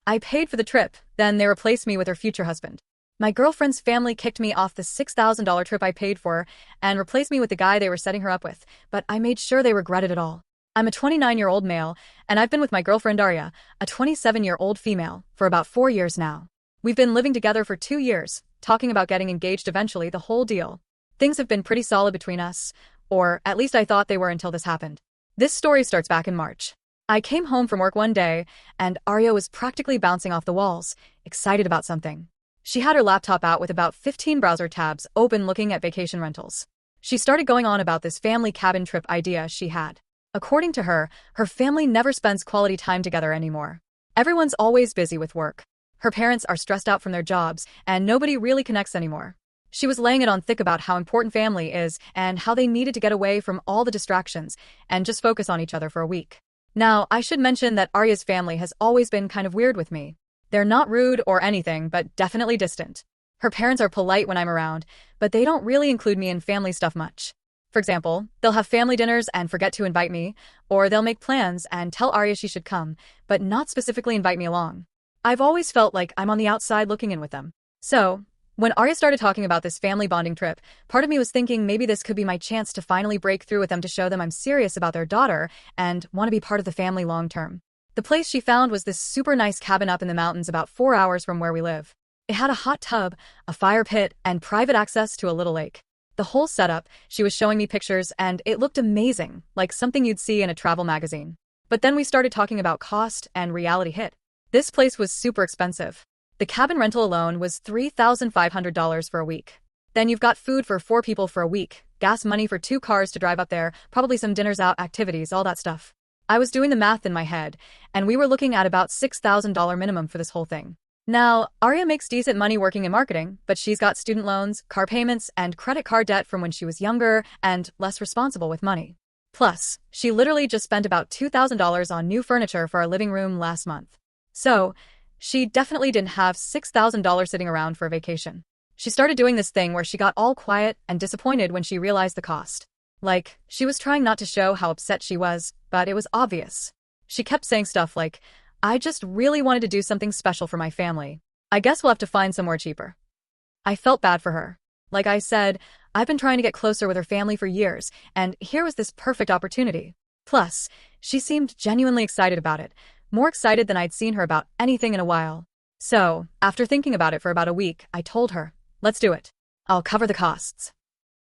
I paid for the trip, then they replaced me with her future husband. My girlfriend's family kicked me off the $6,000 trip I paid for and replaced me with the guy they were setting her up with, but I made sure they regretted it all. I'm a 29-year-old male, and I've been with my girlfriend Arya, a 27-year-old female, for about 4 years now. We've been living together for 2 years, talking about getting engaged eventually, the whole deal. Things have been pretty solid between us, or at least I thought they were until this happened. This story starts back in March. I came home from work one day, and Arya was practically bouncing off the walls, excited about something. She had her laptop out with about 15 browser tabs open looking at vacation rentals. She started going on about this family cabin trip idea she had. According to her, her family never spends quality time together anymore. Everyone's always busy with work. Her parents are stressed out from their jobs, and nobody really connects anymore. She was laying it on thick about how important family is and how they needed to get away from all the distractions and just focus on each other for a week. Now, I should mention that Arya's family has always been kind of weird with me. They're not rude or anything, but definitely distant. Her parents are polite when I'm around, but they don't really include me in family stuff much. For example, they'll have family dinners and forget to invite me, or they'll make plans and tell Arya she should come, but not specifically invite me along. I've always felt like I'm on the outside looking in with them. So, when Arya started talking about this family bonding trip, part of me was thinking maybe this could be my chance to finally break through with them to show them I'm serious about their daughter and want to be part of the family long term. The place she found was this super nice cabin up in the mountains about 4 hours from where we live. It had a hot tub, a fire pit, and private access to a little lake. The whole setup, she was showing me pictures, and it looked amazing, like something you'd see in a travel magazine. But then we started talking about cost, and reality hit. This place was super expensive. The cabin rental alone was $3,500 for a week. Then you've got food for 4 people for a week, gas money for 2 cars to drive up there, probably some dinners out, activities, all that stuff. I was doing the math in my head, and we were looking at about $6,000 minimum for this whole thing. Now, Arya makes decent money working in marketing, but she's got student loans, car payments, and credit card debt from when she was younger and less responsible with money. Plus, she literally just spent about $2,000 on new furniture for our living room last month. So, she definitely didn't have $6,000 sitting around for a vacation. She started doing this thing where she got all quiet and disappointed when she realized the cost. Like, she was trying not to show how upset she was, but it was obvious. She kept saying stuff like, "I just really wanted to do something special for my family. I guess we'll have to find somewhere cheaper." I felt bad for her. Like I said, I've been trying to get closer with her family for years, and here was this perfect opportunity. Plus, she seemed genuinely excited about it, more excited than I'd seen her about anything in a while. So, after thinking about it for about a week, I told her, "Let's do it. I'll cover the costs."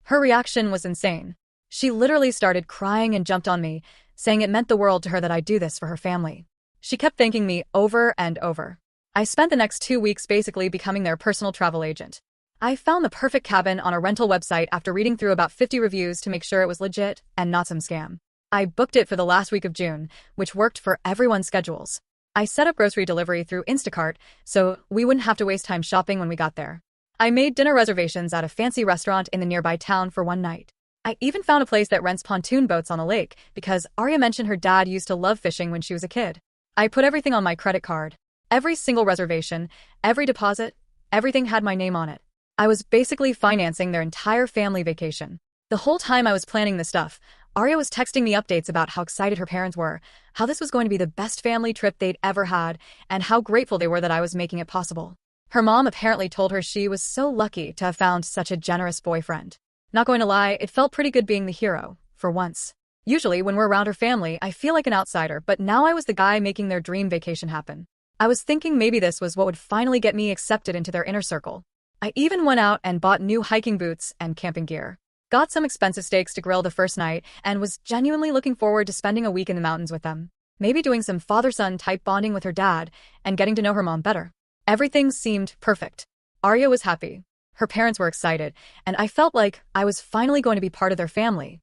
Her reaction was insane. She literally started crying and jumped on me, saying it meant the world to her that I'd do this for her family. She kept thanking me over and over. I spent the next 2 weeks basically becoming their personal travel agent. I found the perfect cabin on a rental website after reading through about 50 reviews to make sure it was legit and not some scam. I booked it for the last week of June, which worked for everyone's schedules. I set up grocery delivery through Instacart, so we wouldn't have to waste time shopping when we got there. I made dinner reservations at a fancy restaurant in the nearby town for one night. I even found a place that rents pontoon boats on a lake because Arya mentioned her dad used to love fishing when she was a kid. I put everything on my credit card. Every single reservation, every deposit, everything had my name on it. I was basically financing their entire family vacation. The whole time I was planning this stuff, Arya was texting me updates about how excited her parents were, how this was going to be the best family trip they'd ever had, and how grateful they were that I was making it possible. Her mom apparently told her she was so lucky to have found such a generous boyfriend. Not going to lie, it felt pretty good being the hero, for once. Usually, when we're around her family, I feel like an outsider, but now I was the guy making their dream vacation happen. I was thinking maybe this was what would finally get me accepted into their inner circle. I even went out and bought new hiking boots and camping gear. Got some expensive steaks to grill the first night, and was genuinely looking forward to spending a week in the mountains with them. Maybe doing some father-son type bonding with her dad, and getting to know her mom better. Everything seemed perfect. Arya was happy. Her parents were excited, and I felt like I was finally going to be part of their family.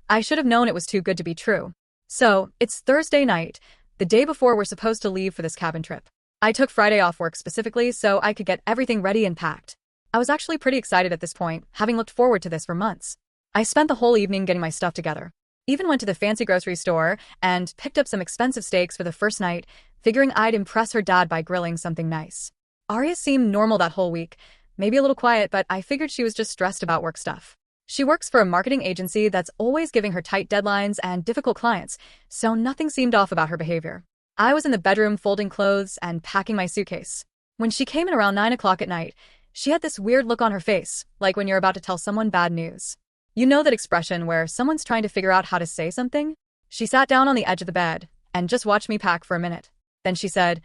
I should have known it was too good to be true. So, it's Thursday night, the day before we're supposed to leave for this cabin trip. I took Friday off work specifically so I could get everything ready and packed. I was actually pretty excited at this point, having looked forward to this for months. I spent the whole evening getting my stuff together. Even went to the fancy grocery store and picked up some expensive steaks for the first night, figuring I'd impress her dad by grilling something nice. Arya seemed normal that whole week. Maybe a little quiet, but I figured she was just stressed about work stuff. She works for a marketing agency that's always giving her tight deadlines and difficult clients, so nothing seemed off about her behavior. I was in the bedroom folding clothes and packing my suitcase. When she came in around 9 o'clock at night, she had this weird look on her face, like when you're about to tell someone bad news. You know that expression where someone's trying to figure out how to say something? She sat down on the edge of the bed and just watched me pack for a minute. Then she said,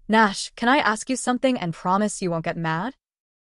"Nash, can I ask you something and promise you won't get mad?"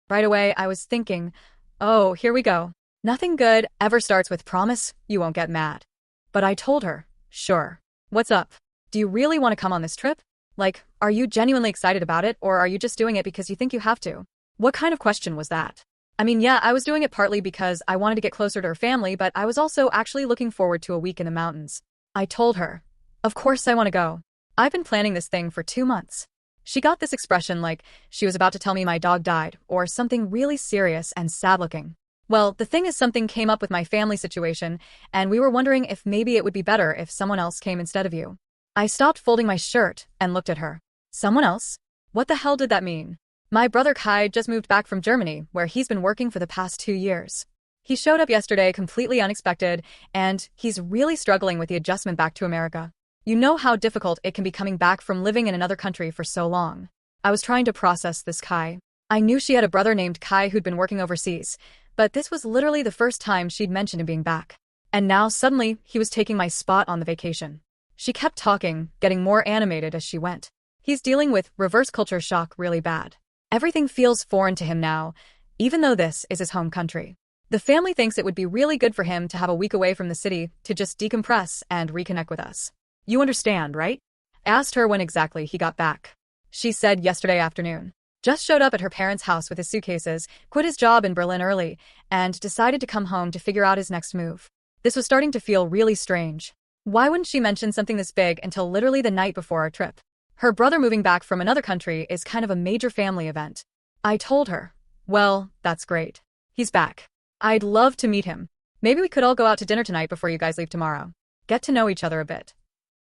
Right away, I was thinking, oh, here we go. Nothing good ever starts with promise you won't get mad. But I told her, sure. What's up? Do you really want to come on this trip? Like, are you genuinely excited about it, or are you just doing it because you think you have to? What kind of question was that? I mean, yeah, I was doing it partly because I wanted to get closer to her family, but I was also actually looking forward to a week in the mountains. I told her, of course I want to go. I've been planning this thing for 2 months. She got this expression like she was about to tell me my dog died, or something really serious and sad-looking. Well, the thing is, something came up with my family situation, and we were wondering if maybe it would be better if someone else came instead of you. I stopped folding my shirt and looked at her. Someone else? What the hell did that mean? My brother Kai just moved back from Germany, where he's been working for the past 2 years. He showed up yesterday completely unexpected, and he's really struggling with the adjustment back to America. You know how difficult it can be coming back from living in another country for so long. I was trying to process this Kai. I knew she had a brother named Kai who'd been working overseas, but this was literally the first time she'd mentioned him being back. And now suddenly he was taking my spot on the vacation. She kept talking, getting more animated as she went. He's dealing with reverse culture shock really bad. Everything feels foreign to him now, even though this is his home country. The family thinks it would be really good for him to have a week away from the city to just decompress and reconnect with us. You understand, right? I asked her when exactly he got back. She said yesterday afternoon. Just showed up at her parents' house with his suitcases, quit his job in Berlin early, and decided to come home to figure out his next move. This was starting to feel really strange. Why wouldn't she mention something this big until literally the night before our trip? Her brother moving back from another country is kind of a major family event. I told her, well, that's great. He's back. I'd love to meet him. Maybe we could all go out to dinner tonight before you guys leave tomorrow. Get to know each other a bit.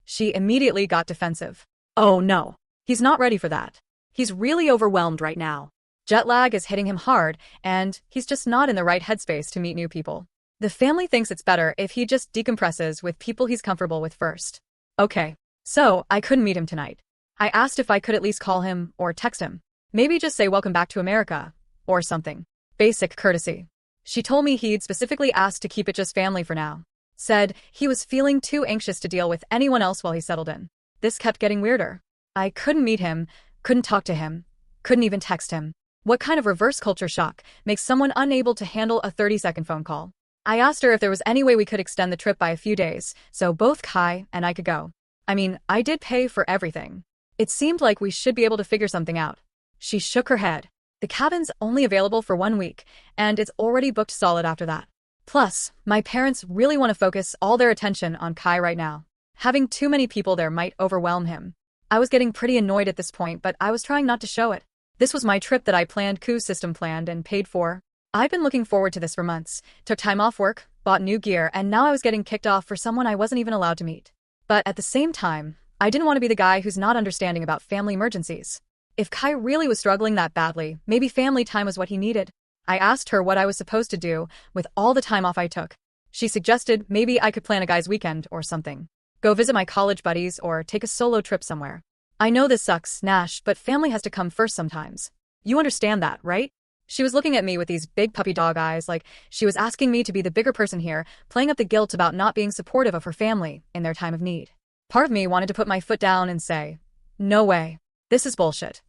She immediately got defensive. Oh no, he's not ready for that. He's really overwhelmed right now. Jet lag is hitting him hard, and he's just not in the right headspace to meet new people. The family thinks it's better if he just decompresses with people he's comfortable with first. Okay, so I couldn't meet him tonight. I asked if I could at least call him or text him. Maybe just say welcome back to America, or something. Basic courtesy. She told me he'd specifically asked to keep it just family for now. Said he was feeling too anxious to deal with anyone else while he settled in. This kept getting weirder. I couldn't meet him, couldn't talk to him, couldn't even text him. What kind of reverse culture shock makes someone unable to handle a 30-second phone call? I asked her if there was any way we could extend the trip by a few days, so both Kai and I could go. I mean, I did pay for everything. It seemed like we should be able to figure something out. She shook her head. The cabin's only available for 1 week, and it's already booked solid after that. Plus, my parents really want to focus all their attention on Kai right now. Having too many people there might overwhelm him. I was getting pretty annoyed at this point, but I was trying not to show it. This was my trip that I planned, system planned and paid for. I'd been looking forward to this for months, took time off work, bought new gear, and now I was getting kicked off for someone I wasn't even allowed to meet. But at the same time, I didn't want to be the guy who's not understanding about family emergencies. If Kai really was struggling that badly, maybe family time was what he needed. I asked her what I was supposed to do with all the time off I took. She suggested maybe I could plan a guy's weekend or something. Go visit my college buddies or take a solo trip somewhere. I know this sucks, Nash, but family has to come first sometimes. You understand that, right? She was looking at me with these big puppy dog eyes like she was asking me to be the bigger person here, playing up the guilt about not being supportive of her family in their time of need. Part of me wanted to put my foot down and say, no way. This is bullshit.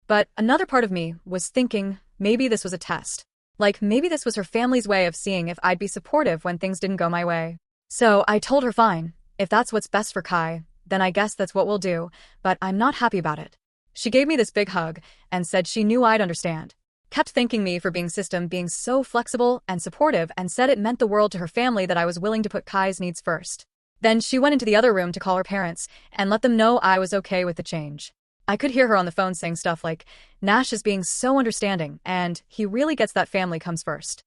But another part of me was thinking maybe this was a test. Like maybe this was her family's way of seeing if I'd be supportive when things didn't go my way. So I told her fine, if that's what's best for Kai, then I guess that's what we'll do, but I'm not happy about it. She gave me this big hug and said she knew I'd understand. Kept thanking me for being so flexible and supportive, and said it meant the world to her family that I was willing to put Kai's needs first. Then she went into the other room to call her parents and let them know I was okay with the change. I could hear her on the phone saying stuff like, Nash is being so understanding, and he really gets that family comes first.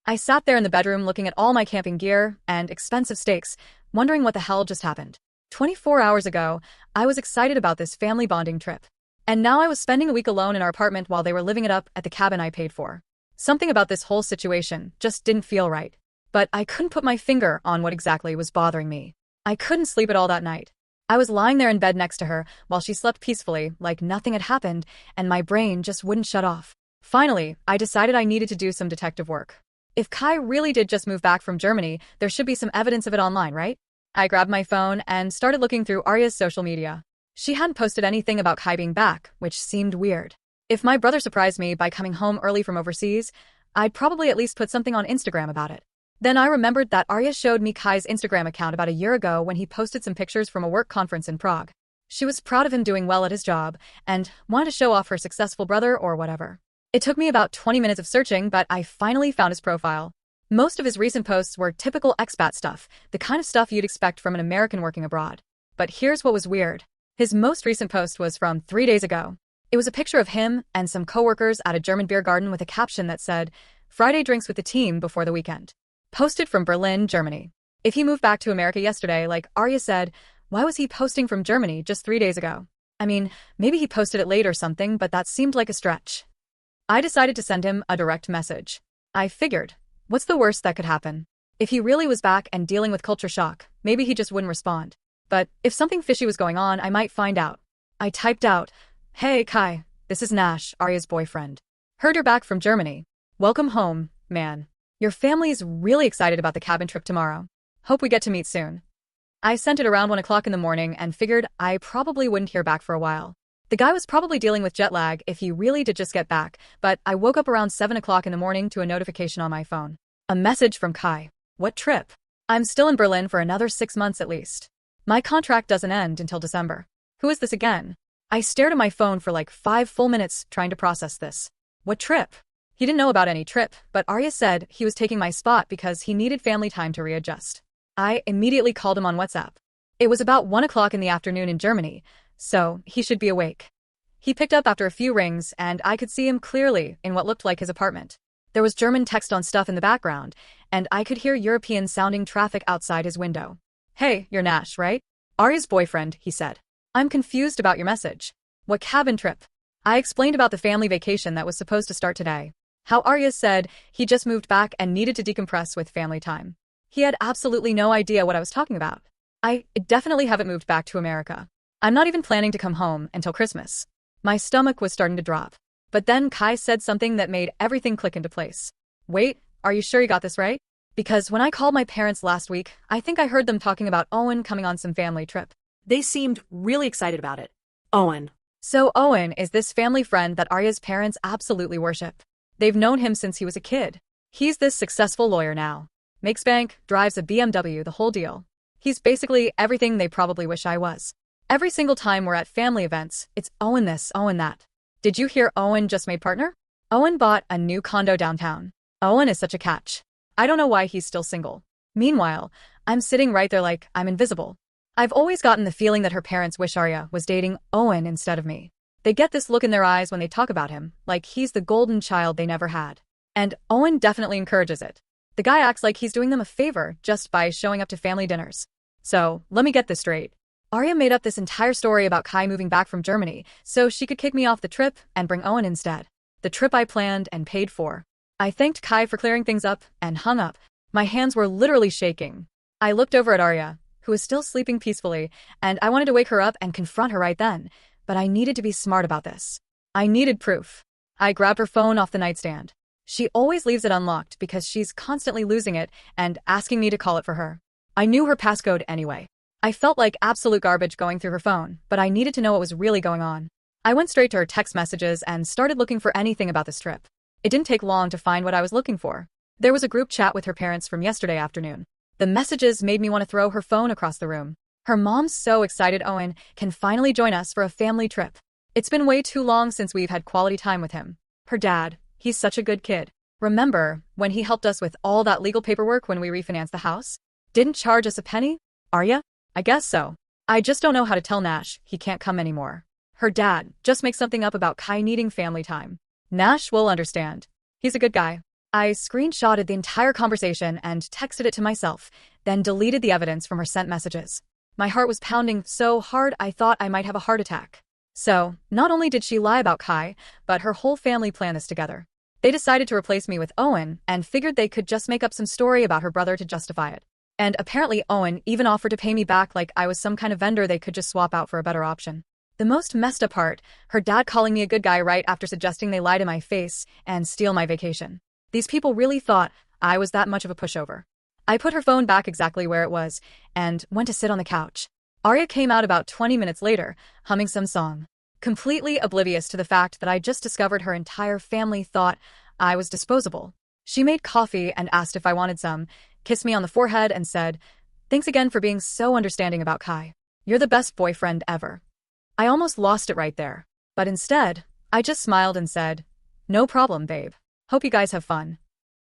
I sat there in the bedroom looking at all my camping gear and expensive steaks, wondering what the hell just happened. 24 hours ago, I was excited about this family bonding trip. And now I was spending a week alone in our apartment while they were living it up at the cabin I paid for. Something about this whole situation just didn't feel right. But I couldn't put my finger on what exactly was bothering me. I couldn't sleep at all that night. I was lying there in bed next to her while she slept peacefully, like nothing had happened, and my brain just wouldn't shut off. Finally, I decided I needed to do some detective work. If Kai really did just move back from Germany, there should be some evidence of it online, right? I grabbed my phone and started looking through Arya's social media. She hadn't posted anything about Kai being back, which seemed weird. If my brother surprised me by coming home early from overseas, I'd probably at least put something on Instagram about it. Then I remembered that Arya showed me Kai's Instagram account about a year ago when he posted some pictures from a work conference in Prague. She was proud of him doing well at his job and wanted to show off her successful brother or whatever. It took me about 20 minutes of searching, but I finally found his profile. Most of his recent posts were typical expat stuff, the kind of stuff you'd expect from an American working abroad. But here's what was weird. His most recent post was from 3 days ago. It was a picture of him and some coworkers at a German beer garden with a caption that said, "Friday drinks with the team before the weekend." Posted from Berlin, Germany. If he moved back to America yesterday, like Arya said, why was he posting from Germany just 3 days ago? I mean, maybe he posted it late or something, but that seemed like a stretch. I decided to send him a direct message. I figured, what's the worst that could happen? If he really was back and dealing with culture shock, maybe he just wouldn't respond. But if something fishy was going on, I might find out. I typed out, "Hey Kai, this is Nash, Arya's boyfriend. Heard you're back from Germany. Welcome home, man. Your family's really excited about the cabin trip tomorrow. Hope we get to meet soon." I sent it around 1 o'clock in the morning and figured I probably wouldn't hear back for a while. The guy was probably dealing with jet lag if he really did just get back, but I woke up around 7 o'clock in the morning to a notification on my phone. A message from Kai. What trip? I'm still in Berlin for another 6 months at least. My contract doesn't end until December. Who is this again? I stared at my phone for like 5 full minutes trying to process this. What trip? He didn't know about any trip, but Arya said he was taking my spot because he needed family time to readjust. I immediately called him on WhatsApp. It was about 1 o'clock in the afternoon in Germany, so he should be awake. He picked up after a few rings, and I could see him clearly in what looked like his apartment. There was German text on stuff in the background, and I could hear European-sounding traffic outside his window. "Hey, you're Nash, right? Arya's boyfriend," he said. "I'm confused about your message. What cabin trip?" I explained about the family vacation that was supposed to start today. How Arya said he just moved back and needed to decompress with family time. He had absolutely no idea what I was talking about. I definitely haven't moved back to America. I'm not even planning to come home until Christmas. My stomach was starting to drop. But then Kai said something that made everything click into place. "Wait, are you sure you got this right? Because when I called my parents last week, I think I heard them talking about Owen coming on some family trip. They seemed really excited about it." Owen. So Owen is this family friend that Arya's parents absolutely worship. They've known him since he was a kid. He's this successful lawyer now. Makes bank, drives a BMW, the whole deal. He's basically everything they probably wish I was. Every single time we're at family events, it's Owen this, Owen that. Did you hear Owen just made partner? Owen bought a new condo downtown. Owen is such a catch. I don't know why he's still single. Meanwhile, I'm sitting right there like I'm invisible. I've always gotten the feeling that her parents wish Arya was dating Owen instead of me. They get this look in their eyes when they talk about him, like he's the golden child they never had. And Owen definitely encourages it. The guy acts like he's doing them a favor just by showing up to family dinners. So, let me get this straight. Arya made up this entire story about Kai moving back from Germany so she could kick me off the trip and bring Owen instead. The trip I planned and paid for. I thanked Kai for clearing things up and hung up. My hands were literally shaking. I looked over at Arya, who was still sleeping peacefully, and I wanted to wake her up and confront her right then, but I needed to be smart about this. I needed proof. I grabbed her phone off the nightstand. She always leaves it unlocked because she's constantly losing it and asking me to call it for her. I knew her passcode anyway. I felt like absolute garbage going through her phone, but I needed to know what was really going on. I went straight to her text messages and started looking for anything about this trip. It didn't take long to find what I was looking for. There was a group chat with her parents from yesterday afternoon. The messages made me want to throw her phone across the room. Her mom's so excited Owen can finally join us for a family trip. It's been way too long since we've had quality time with him. Her dad, he's such a good kid. Remember when he helped us with all that legal paperwork when we refinanced the house? Didn't charge us a penny? Arya? I guess so. I just don't know how to tell Nash he can't come anymore. Her dad just makes something up about Kai needing family time. Nash will understand. He's a good guy. I screenshotted the entire conversation and texted it to myself, then deleted the evidence from her sent messages. My heart was pounding so hard I thought I might have a heart attack. So, not only did she lie about Kai, but her whole family planned this together. They decided to replace me with Owen and figured they could just make up some story about her brother to justify it. And apparently Owen even offered to pay me back like I was some kind of vendor they could just swap out for a better option. The most messed up part, her dad calling me a good guy right after suggesting they lie to my face and steal my vacation. These people really thought I was that much of a pushover. I put her phone back exactly where it was and went to sit on the couch. Arya came out about 20 minutes later, humming some song. Completely oblivious to the fact that I just discovered her entire family thought I was disposable. She made coffee and asked if I wanted some, kissed me on the forehead and said, "Thanks again for being so understanding about Kai. You're the best boyfriend ever." I almost lost it right there. But instead, I just smiled and said, "No problem, babe. Hope you guys have fun."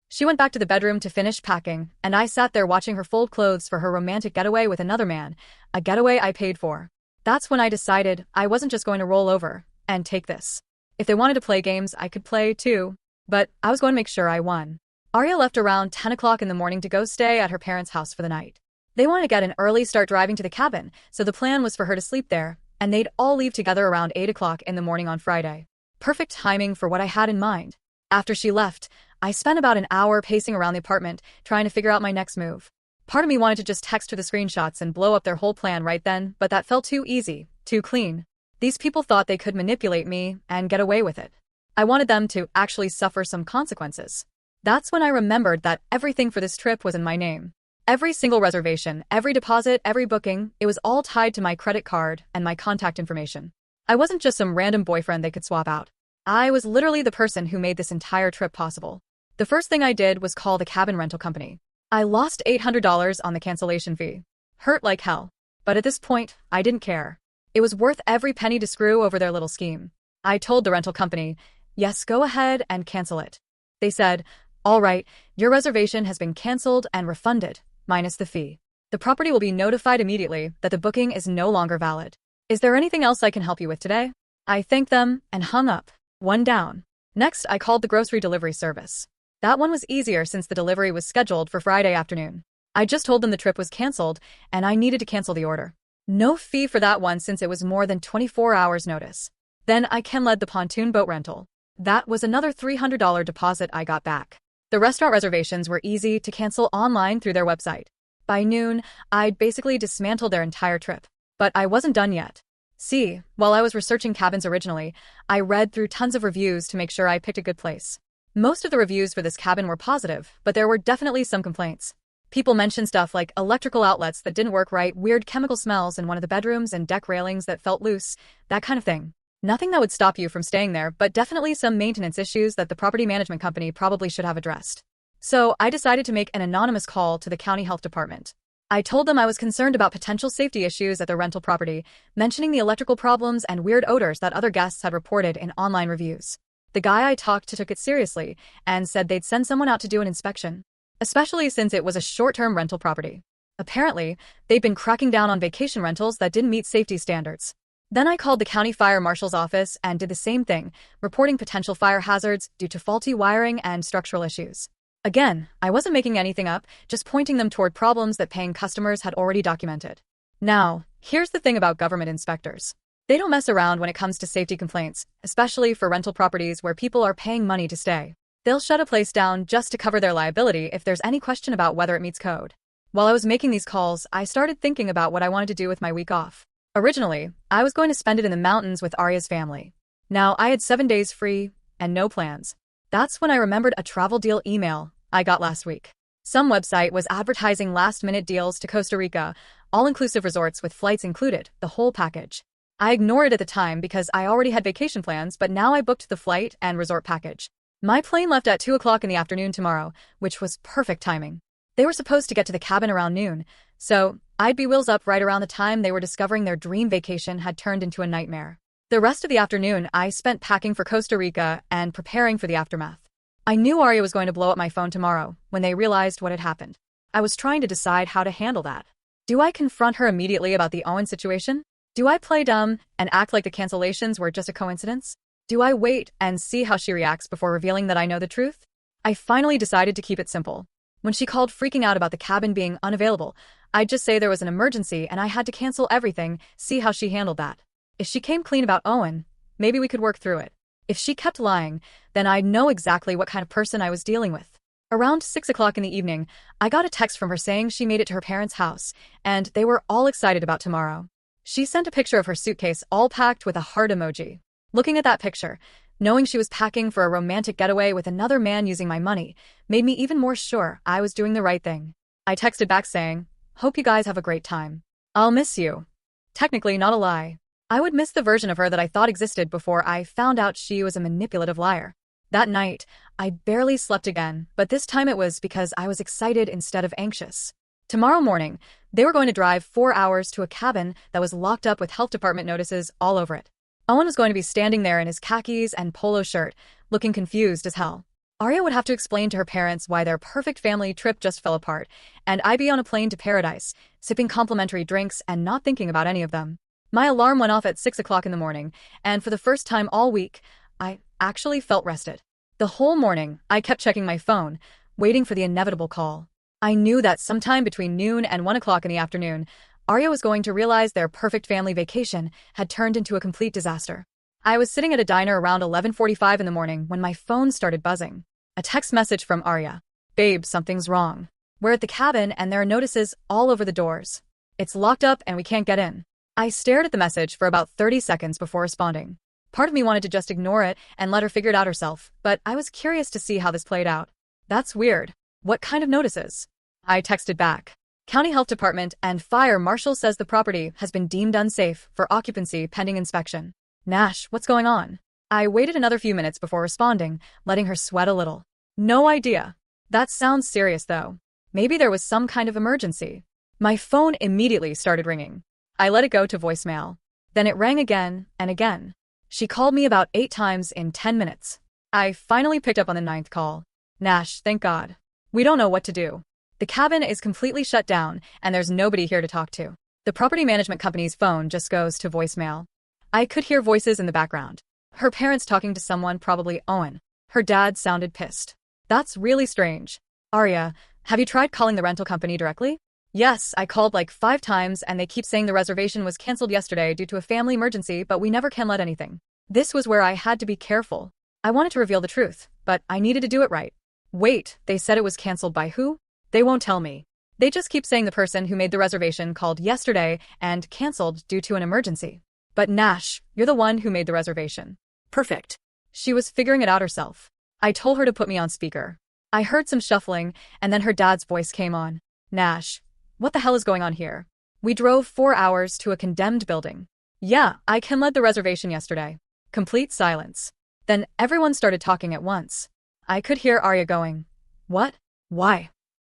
She went back to the bedroom to finish packing, and I sat there watching her fold clothes for her romantic getaway with another man, a getaway I paid for. That's when I decided I wasn't just going to roll over and take this. If they wanted to play games, I could play too, but I was going to make sure I won. Arya left around 10 o'clock in the morning to go stay at her parents' house for the night. They wanted to get an early start driving to the cabin, so the plan was for her to sleep there, and they'd all leave together around 8 o'clock in the morning on Friday. Perfect timing for what I had in mind. After she left, I spent about an hour pacing around the apartment, trying to figure out my next move. Part of me wanted to just text her the screenshots and blow up their whole plan right then, but that felt too easy, too clean. These people thought they could manipulate me and get away with it. I wanted them to actually suffer some consequences. That's when I remembered that everything for this trip was in my name. Every single reservation, every deposit, every booking, it was all tied to my credit card and my contact information. I wasn't just some random boyfriend they could swap out. I was literally the person who made this entire trip possible. The first thing I did was call the cabin rental company. I lost $800 on the cancellation fee. Hurt like hell. But at this point, I didn't care. It was worth every penny to screw over their little scheme. I told the rental company, "Yes, go ahead and cancel it." They said, "All right, your reservation has been canceled and refunded, minus the fee. The property will be notified immediately that the booking is no longer valid. Is there anything else I can help you with today?" I thanked them and hung up. One down. Next, I called the grocery delivery service. That one was easier since the delivery was scheduled for Friday afternoon. I just told them the trip was canceled and I needed to cancel the order. No fee for that one since it was more than 24 hours notice. Then I can-led the pontoon boat rental. That was another $300 deposit I got back. The restaurant reservations were easy to cancel online through their website. By noon, I'd basically dismantled their entire trip. But I wasn't done yet. See, while I was researching cabins originally, I read through tons of reviews to make sure I picked a good place. Most of the reviews for this cabin were positive, but there were definitely some complaints. People mentioned stuff like electrical outlets that didn't work right, weird chemical smells in one of the bedrooms, and deck railings that felt loose, that kind of thing. Nothing that would stop you from staying there, but definitely some maintenance issues that the property management company probably should have addressed. So I decided to make an anonymous call to the county health department. I told them I was concerned about potential safety issues at the rental property, mentioning the electrical problems and weird odors that other guests had reported in online reviews. The guy I talked to took it seriously and said they'd send someone out to do an inspection, especially since it was a short-term rental property. Apparently, they'd been cracking down on vacation rentals that didn't meet safety standards. Then I called the county fire marshal's office and did the same thing, reporting potential fire hazards due to faulty wiring and structural issues. Again, I wasn't making anything up, just pointing them toward problems that paying customers had already documented. Now, here's the thing about government inspectors. They don't mess around when it comes to safety complaints, especially for rental properties where people are paying money to stay. They'll shut a place down just to cover their liability if there's any question about whether it meets code. While I was making these calls, I started thinking about what I wanted to do with my week off. Originally, I was going to spend it in the mountains with Arya's family. Now, I had 7 days free and no plans. That's when I remembered a travel deal email I got last week. Some website was advertising last-minute deals to Costa Rica, all-inclusive resorts with flights included, the whole package. I ignored it at the time because I already had vacation plans, but now I booked the flight and resort package. My plane left at 2 o'clock in the afternoon tomorrow, which was perfect timing. They were supposed to get to the cabin around noon, so I'd be wheels up right around the time they were discovering their dream vacation had turned into a nightmare. The rest of the afternoon I spent packing for Costa Rica and preparing for the aftermath. I knew Arya was going to blow up my phone tomorrow when they realized what had happened. I was trying to decide how to handle that. Do I confront her immediately about the Owen situation? Do I play dumb and act like the cancellations were just a coincidence? Do I wait and see how she reacts before revealing that I know the truth? I finally decided to keep it simple. When she called freaking out about the cabin being unavailable, I'd just say there was an emergency and I had to cancel everything, see how she handled that. If she came clean about Owen, maybe we could work through it. If she kept lying, then I'd know exactly what kind of person I was dealing with. Around 6 o'clock in the evening, I got a text from her saying she made it to her parents' house, and they were all excited about tomorrow. She sent a picture of her suitcase all packed with a heart emoji. Looking at that picture, knowing she was packing for a romantic getaway with another man using my money, made me even more sure I was doing the right thing. I texted back saying, "Hope you guys have a great time. I'll miss you." Technically not a lie. I would miss the version of her that I thought existed before I found out she was a manipulative liar. That night, I barely slept again, but this time it was because I was excited instead of anxious. Tomorrow morning, they were going to drive 4 hours to a cabin that was locked up with health department notices all over it. Owen was going to be standing there in his khakis and polo shirt, looking confused as hell. Arya would have to explain to her parents why their perfect family trip just fell apart, and I'd be on a plane to paradise, sipping complimentary drinks and not thinking about any of them. My alarm went off at 6 o'clock in the morning, and for the first time all week, I actually felt rested. The whole morning, I kept checking my phone, waiting for the inevitable call. I knew that sometime between noon and 1 o'clock in the afternoon, Arya was going to realize their perfect family vacation had turned into a complete disaster. I was sitting at a diner around 11:45 in the morning when my phone started buzzing. A text message from Arya. "Babe, something's wrong. We're at the cabin and there are notices all over the doors. It's locked up and we can't get in." I stared at the message for about 30 seconds before responding. Part of me wanted to just ignore it and let her figure it out herself, but I was curious to see how this played out. "That's weird. What kind of notices?" I texted back. "County Health Department and Fire Marshal says the property has been deemed unsafe for occupancy pending inspection." "Nash, what's going on?" I waited another few minutes before responding, letting her sweat a little. "No idea. That sounds serious though. Maybe there was some kind of emergency." My phone immediately started ringing. I let it go to voicemail. Then it rang again and again. She called me about 8 times in 10 minutes. I finally picked up on the 9th call. "Nash, thank God. We don't know what to do. The cabin is completely shut down and there's nobody here to talk to. The property management company's phone just goes to voicemail." I could hear voices in the background. Her parents talking to someone, probably Owen. Her dad sounded pissed. "That's really strange. Arya, have you tried calling the rental company directly?" "Yes, I called like 5 times and they keep saying the reservation was canceled yesterday due to a family emergency, but we never can let anything." This was where I had to be careful. I wanted to reveal the truth, but I needed to do it right. "Wait, they said it was canceled by who?" "They won't tell me. They just keep saying the person who made the reservation called yesterday and canceled due to an emergency." "But Nash, you're the one who made the reservation." "Perfect." She was figuring it out herself. I told her to put me on speaker. I heard some shuffling, and then her dad's voice came on. "Nash, what the hell is going on here? We drove 4 hours to a condemned building." "Yeah, I canceled the reservation yesterday." Complete silence. Then everyone started talking at once. I could hear Arya going, "What? Why?"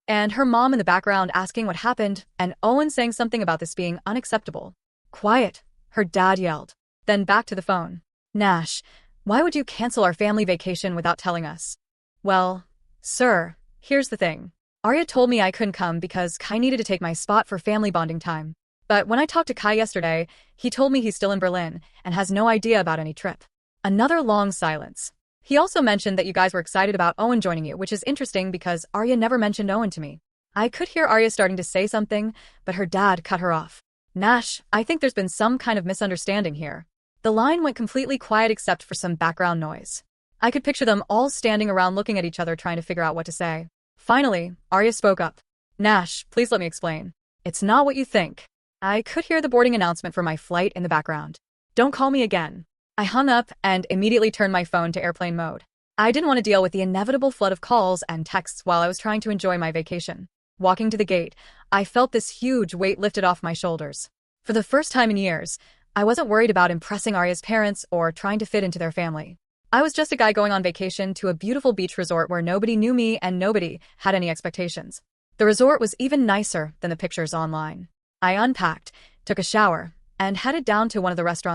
And her mom in the background asking what happened, and Owen saying something about this being unacceptable. "Quiet," her dad yelled. Then back to the phone. "Nash, why would you cancel our family vacation without telling us?" "Well, sir, here's the thing. Arya told me I couldn't come because Kai needed to take my spot for family bonding time. But when I talked to Kai yesterday, he told me he's still in Berlin and has no idea about any trip." Another long silence. "He also mentioned that you guys were excited about Owen joining you, which is interesting because Arya never mentioned Owen to me." I could hear Arya starting to say something, but her dad cut her off. "Nash, I think there's been some kind of misunderstanding here." The line went completely quiet except for some background noise. I could picture them all standing around looking at each other trying to figure out what to say. Finally, Arya spoke up. "Nash, please let me explain. It's not what you think." I could hear the boarding announcement for my flight in the background. "Don't call me again." I hung up and immediately turned my phone to airplane mode. I didn't want to deal with the inevitable flood of calls and texts while I was trying to enjoy my vacation. Walking to the gate, I felt this huge weight lifted off my shoulders. For the first time in years, I wasn't worried about impressing Arya's parents or trying to fit into their family. I was just a guy going on vacation to a beautiful beach resort where nobody knew me and nobody had any expectations. The resort was even nicer than the pictures online. I unpacked, took a shower, and headed down to one of the restaurants